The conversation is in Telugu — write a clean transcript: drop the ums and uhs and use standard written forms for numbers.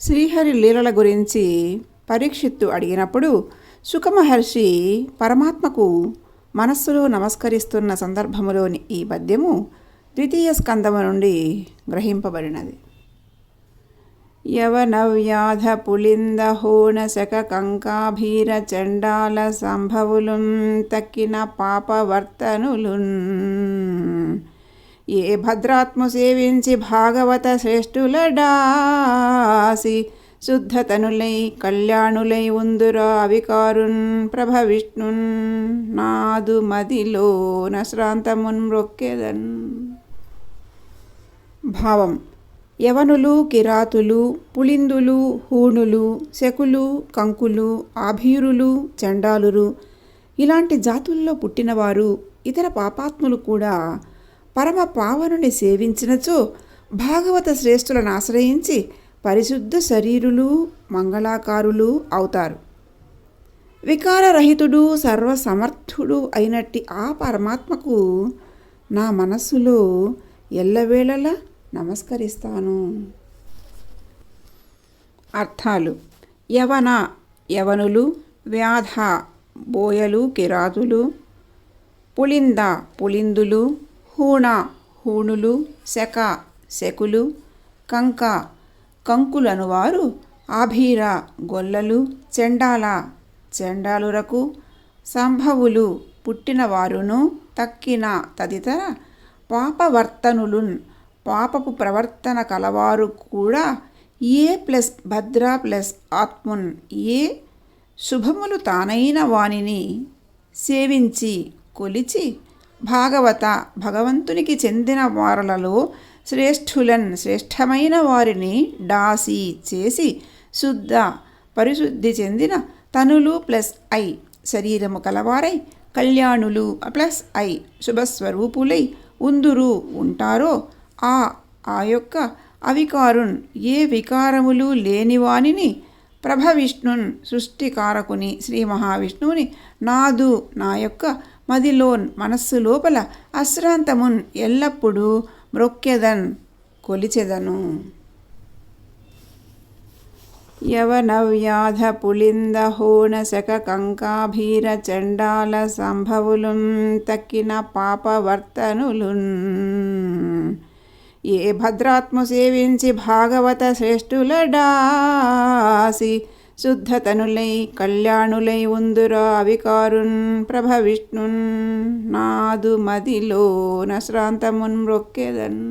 శ్రీహరి లీలల గురించి పరీక్షిత్తు అడిగినప్పుడు శుకమహర్షి పరమాత్మకు మనస్సులో నమస్కరిస్తున్న సందర్భములోని ఈ పద్యము ద్వితీయ స్కందము నుండి గ్రహింపబడినది. యవనవ్యాధ పులింద హోణ శక కంకాభీర చండాల సంభవులున్ తక్కిన పాపవర్తనులున్ ఏ భద్రాత్మ సేవించి భాగవత శ్రేష్ఠులడాసి శుద్ధతనులై కళ్యాణులై ఉందురా అవికారున్ ప్రభ విష్ణున్ నాదు మదిలో నశ్రాంతమున్ మ్రొక్కెదన్. భావం: యవనులు, కిరాతులు, పులిందులు, హూణులు, శకులు, కంకులు, ఆభీరులు, చండాలురు ఇలాంటి జాతుల్లో పుట్టినవారు ఇతర పాపాత్ములు కూడా పరమ పావనుని సేవించినచో భాగవత శ్రేష్ఠులను ఆశ్రయించి పరిశుద్ధ శరీరులు మంగళాకారులు అవుతారు. వికారరహితుడు సర్వసమర్థుడు అయినట్టి ఆ పరమాత్మకు నా మనస్సులో ఎల్లవేళలా నమస్కరిస్తాను. అర్థాలు: యవన యవనులు, వ్యాధ బోయలు కిరాతులు, పులింద పులిందులు, హూణ హూణులు, శక శకులు, కంక కంకులనువారు, ఆభీర గొల్లలు, చండాల చండాలురకు, సంభవులు పుట్టినవారును, తక్కిన తదితర పాపవర్తనులున్ పాపపు ప్రవర్తన కలవారు కూడా ఏ ప్లస్ భద్ర ప్లస్ ఆత్మున్ ఏ శుభములు తానైన వానిని సేవించి కొలిచి భాగవత భగవంతునికి చెందిన వారలలో శ్రేష్ఠులన్ శ్రేష్టమైన వారిని డాసి చేసి శుద్ధ పరిశుద్ధి చెందిన తనులు ప్లస్ ఐ శరీరము కలవారై కళ్యాణులు ప్లస్ ఐ శుభస్వరూపులై ఉందురు ఉంటారో ఆ యొక్క అవికారున్ ఏ వికారములు లేనివానిని ప్రభ విష్ణున్ సృష్టికారకుని శ్రీ మహావిష్ణువుని నాదు నా యొక్క మదిలోన్ మనస్సు లోపల అశ్రాంతమున్ ఎల్లప్పుడూ మ్రొక్కెదన్ కొలిచెదను. యవనవ్యాధ పులింద హోణ శక కంకాభీర చండాల సంభవులున్ తక్కిన పాపవర్తనులున్ ఏ భద్రాత్మ సేవించి భాగవత శ్రేష్ఠులడాసి శుద్ధతనులై కళ్యాణులై ఉందురా అవికారున్ ప్రభ విష్ణున్ నాదు మదిలో నశ్రాంతమున్ మ్రొక్కెదన్.